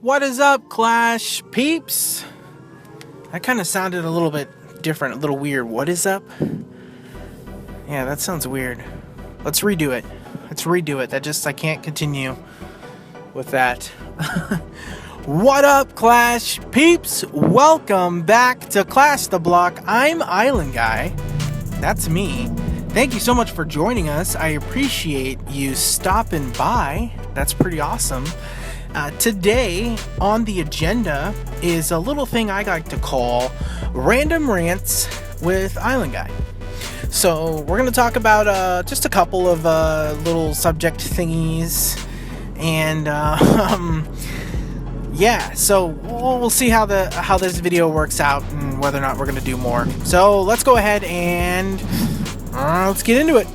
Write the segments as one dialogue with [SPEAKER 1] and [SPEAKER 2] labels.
[SPEAKER 1] What is up, Clash peeps? That kind of sounded a little bit different, a little weird. What is up? Yeah, that sounds weird. Let's redo it. I can't continue with that. What up, Clash peeps? Welcome back to Clash the Block. I'm Islandguy. That's me. Thank you so much for joining us. I appreciate you stopping by. That's pretty awesome. Today on the agenda is a little thing I like to call Random Rants with Islandguy. So we're going to talk about just a couple of little subject thingies, and yeah, so we'll see how this video works out and whether or not we're going to do more. So let's go ahead and let's get into it.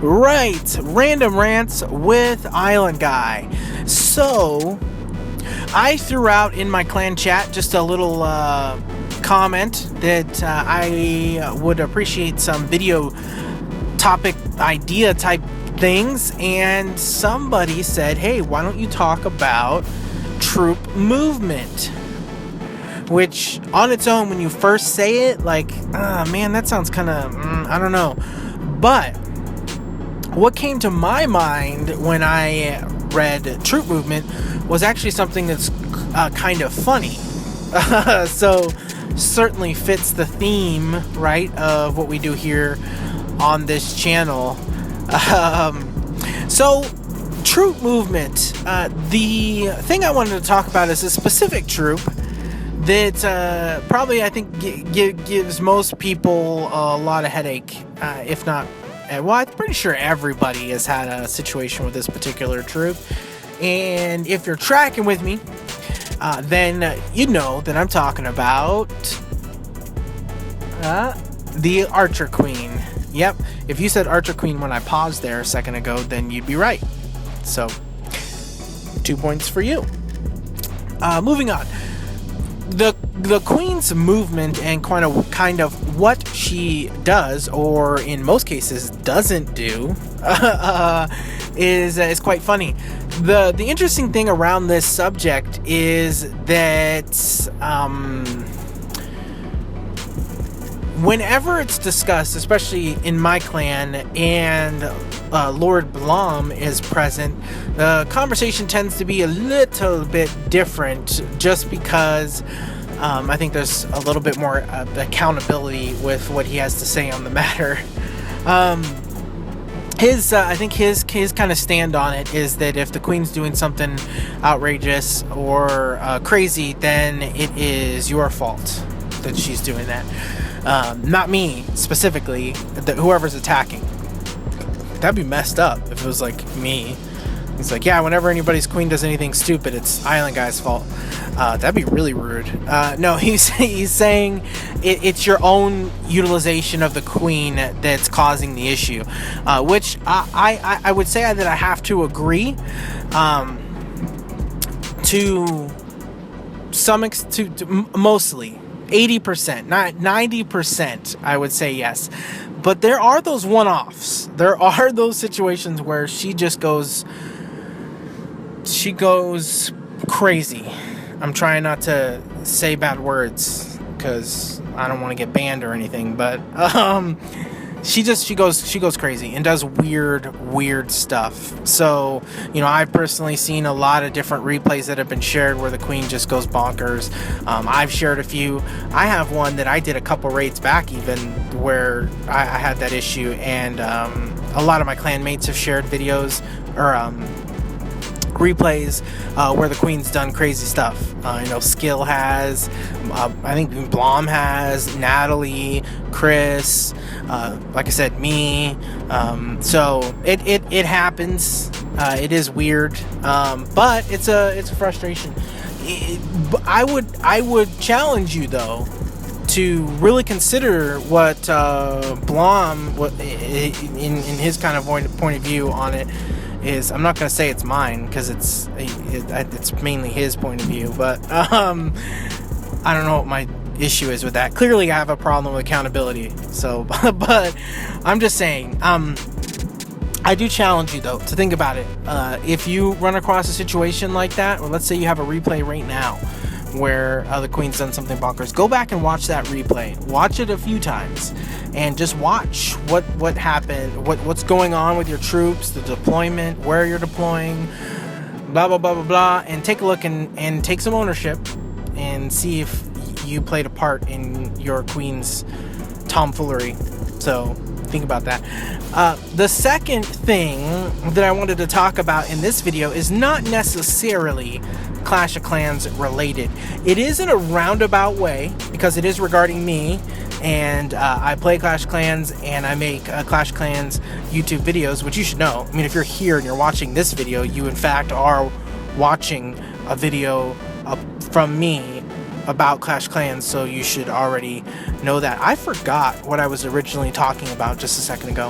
[SPEAKER 1] Right, Random Rants with Islandguy. So, I threw out in my clan chat just a little comment that I would appreciate some video topic idea type things, and somebody said, hey, why don't you talk about troop movement? Which, on its own, when you first say it, like, man, that sounds kind of, I don't know. But what came to my mind when I read troop movement was actually something that's kind of funny. So certainly fits the theme, right, of what we do here on this channel. So troop movement. The thing I wanted to talk about is a specific troop that probably, I think, gives most people a lot of headache, if not. Well, I'm pretty sure everybody has had a situation with this particular troop. And if you're tracking with me, then you know that I'm talking about the Archer Queen. Yep, if you said Archer Queen when I paused there a second ago, then you'd be right. So, 2 points for you. Moving on. The Queen's movement and kind of what she does, or in most cases doesn't do, is quite funny. The interesting thing around this subject is that whenever it's discussed, especially in my clan, and Lord Blom is present, the conversation tends to be a little bit different, just because I think there's a little bit more accountability with what he has to say on the matter. I think his kind of stand on it is that if the Queen's doing something outrageous or crazy, then it is your fault that she's doing that. Not me specifically, whoever's attacking. That'd be messed up if it was like me. It's like, yeah, whenever anybody's queen does anything stupid, it's Islandguy's fault. That'd be really rude. No, he's saying it's your own utilization of the queen that's causing the issue, which I would say that I have to agree. To mostly 80%, not 90%, I would say yes. But there are those one-offs. There are those situations where she goes crazy. I'm trying not to say bad words because I don't want to get banned or anything, but she goes crazy and does weird stuff. So, I've personally seen a lot of different replays that have been shared where the Queen just goes bonkers. I've shared a few. I have one that I did a couple raids back even where I had that issue, and a lot of my clanmates have shared videos or replays where the Queen's done crazy stuff. Skill has, I think Blom has, Natalie, Chris, like I said, me. So it happens. It is weird, but it's a frustration. I would challenge you though to really consider what Blom, in his kind of point of view on it, is, I'm not going to say it's mine because it's mainly his point of view, but I don't know what my issue is with that. Clearly I have a problem with accountability, so but I'm just saying, I do challenge you though to think about it. If you run across a situation like that, or let's say you have a replay right now where the Queen's done something bonkers, go back and watch that replay. Watch it a few times and just watch what happened, what's going on with your troops, the deployment, where you're deploying, blah blah blah blah blah, and take a look and take some ownership and see if you played a part in your Queen's tomfoolery. So think about that. The second thing that I wanted to talk about in this video is not necessarily Clash of Clans related. It is in a roundabout way because it is regarding me, and I play Clash of Clans and I make Clash of Clans YouTube videos, which you should know. I mean, if you're here and you're watching this video, you in fact are watching a video from me about Clash of Clans, so you should already know that. I forgot what I was originally talking about just a second ago.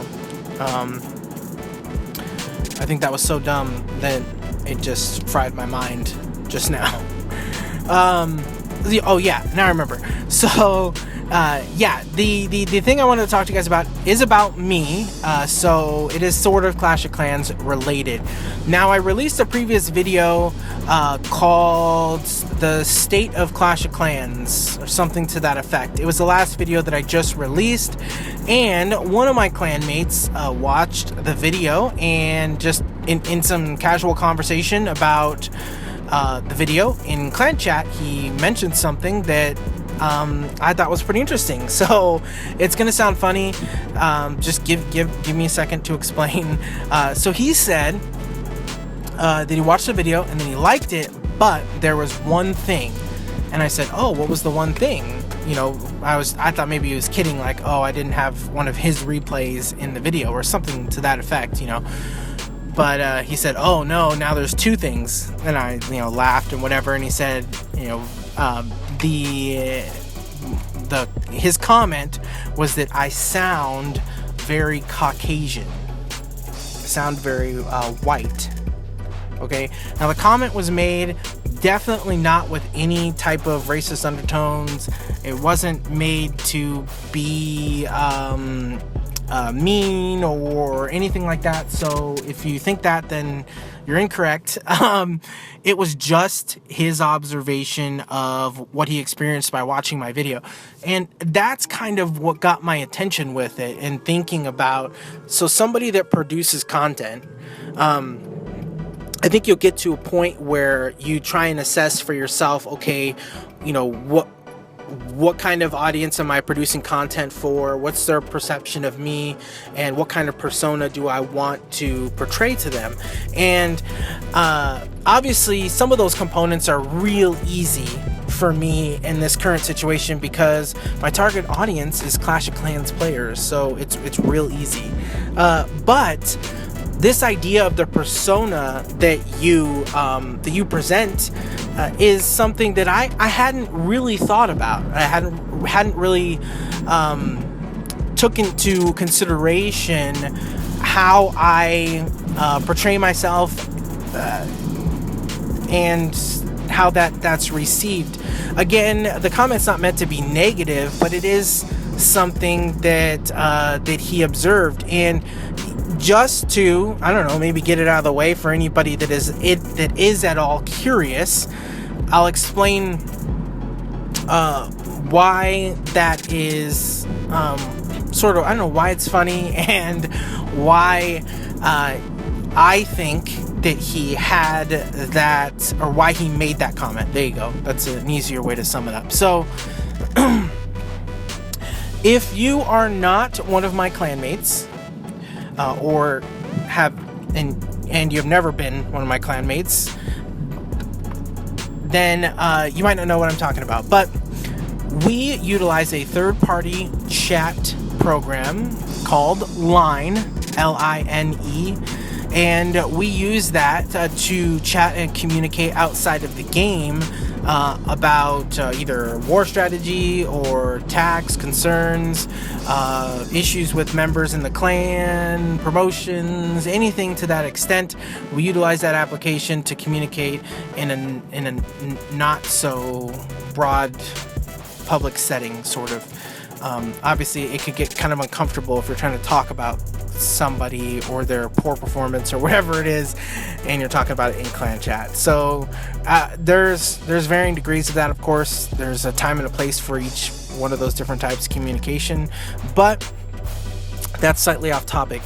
[SPEAKER 1] I think that was so dumb that it just fried my mind just now. Oh yeah, now I remember. So yeah, the thing I wanted to talk to you guys about is about me. So it is sort of Clash of Clans related. Now, I released a previous video called The State of Clash of Clans, or something to that effect. It was the last video that I just released, and one of my clanmates watched the video, and just in some casual conversation about the video in clan chat, he mentioned something that I thought was pretty interesting. So it's gonna sound funny. Just give me a second to explain. So he said that he watched the video and then he liked it, but there was one thing. And I said, oh, what was the one thing? You know, I thought maybe he was kidding, like, oh, I didn't have one of his replays in the video or something to that effect, you know. But he said, oh no, now there's two things. And I, you know, laughed and whatever. And he said, you know, his comment was that I sound very Caucasian. I sound very white. Okay. Now the comment was made definitely not with any type of racist undertones. It wasn't made to be mean or anything like that. So if you think that, then you're incorrect. It was just his observation of what he experienced by watching my video. And that's kind of what got my attention with it, and thinking about, so somebody that produces content, I think you'll get to a point where you try and assess for yourself, okay, you know, what kind of audience am I producing content for? What's their perception of me? And what kind of persona do I want to portray to them? And obviously, some of those components are real easy for me in this current situation because my target audience is Clash of Clans players, so it's real easy. But this idea of the persona that you present is something that I hadn't really thought about. I hadn't really took into consideration how I portray myself and how that's received. Again, the comment's not meant to be negative, but it is something that he observed. And just to, I don't know, maybe get it out of the way for anybody that is at all curious, I'll explain why that is sort of, I don't know, why it's funny and why I think that he had that, or why he made that comment. There you go. That's an easier way to sum it up. So if you are not one of my clanmates, or have and you've never been one of my clanmates, then you might not know what I'm talking about. But we utilize a third-party chat program called Line, Line, and we use that to chat and communicate outside of the game about either war strategy or tax concerns, issues with members in the clan, promotions, anything to that extent. We utilize that application to communicate in a not so broad public setting, sort of. Obviously, it could get kind of uncomfortable if you're trying to talk about somebody or their poor performance or whatever it is, and you're talking about it in clan chat. So there's varying degrees of that, of course. There's a time and a place for each one of those different types of communication, but that's slightly off topic.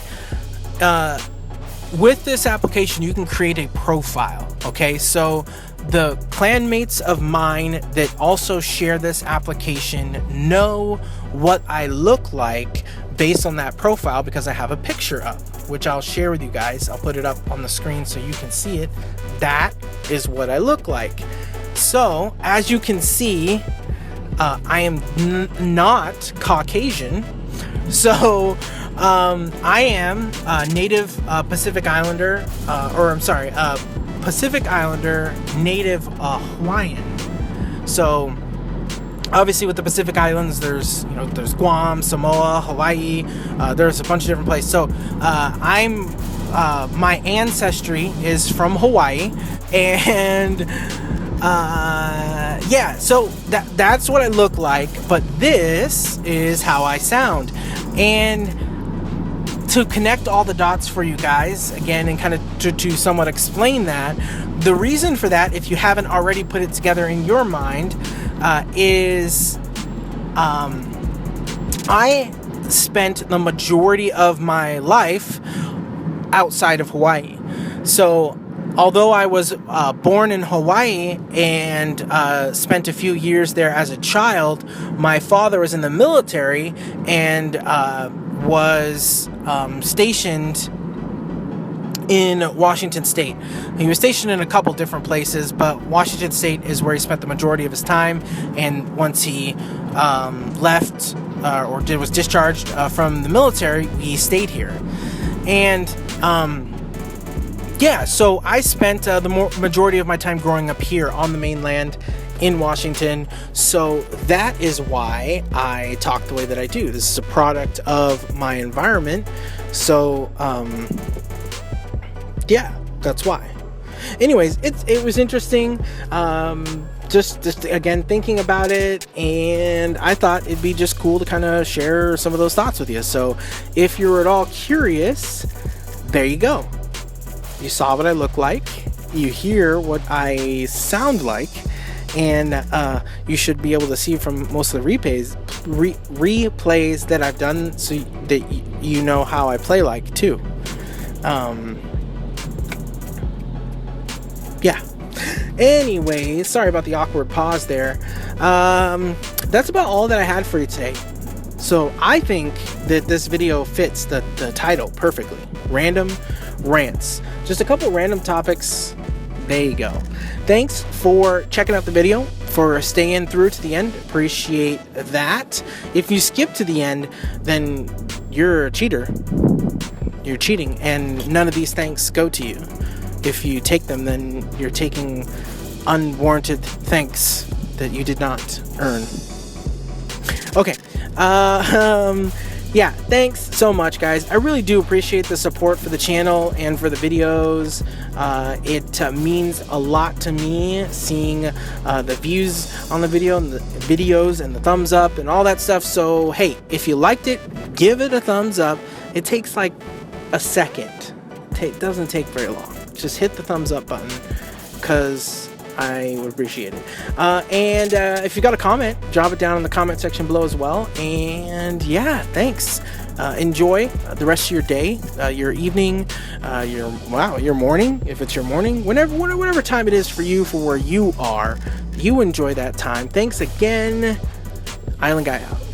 [SPEAKER 1] With this application, you can create a profile. Okay, so the clanmates of mine that also share this application know what I look like based on that profile, because I have a picture up, which I'll share with you guys. I'll put it up on the screen so you can see it. That is what I look like. So as you can see, I am not Caucasian. So I am a native Pacific Islander, Pacific Islander, native Hawaiian. So obviously with the Pacific Islands, there's Guam, Samoa, Hawaii, there's a bunch of different places. So my ancestry is from Hawaii, and yeah, so that's what I look like, but this is how I sound. And to connect all the dots for you guys again, and kind of to somewhat explain that, the reason for that, if you haven't already put it together in your mind, is I spent the majority of my life outside of Hawaii. So although I was born in Hawaii and spent a few years there as a child, my father was in the military and was stationed in Washington State. He was stationed in a couple different places, but Washington State is where he spent the majority of his time. And once he left was discharged from the military, he stayed here. And yeah, so I spent the majority of my time growing up here on the mainland in Washington. So that is why I talk the way that I do. This is a product of my environment. So yeah, that's why. Anyways, it was interesting. Just again thinking about it, and I thought it'd be just cool to kind of share some of those thoughts with you. So if you're at all curious, there you go. You saw what I look like, you hear what I sound like, and you should be able to see from most of the replays that I've done, so that you know how I play like too. Yeah. Anyways, sorry about the awkward pause there. That's about all that I had for you today. So I think that this video fits the title perfectly. Random Rants. Just a couple random topics. There you go. Thanks for checking out the video, for staying through to the end. Appreciate that. If you skip to the end, then you're a cheater. You're cheating, and none of these thanks go to you. If you take them, then you're taking unwarranted thanks that you did not earn. Okay. Yeah, thanks so much, guys. I really do appreciate the support for the channel and for the videos. It means a lot to me, seeing the views on the video and the videos and the thumbs up and all that stuff. So hey, if you liked it, give it a thumbs up. It takes like a second. It doesn't take very long. Just hit the thumbs up button, because I would appreciate it. And if you got a comment, drop it down in the comment section below as well. And yeah, thanks. Enjoy the rest of your day, your evening, your morning, if it's your morning, whatever time it is for you, for where you are. You enjoy that time. Thanks again. Islandguy out.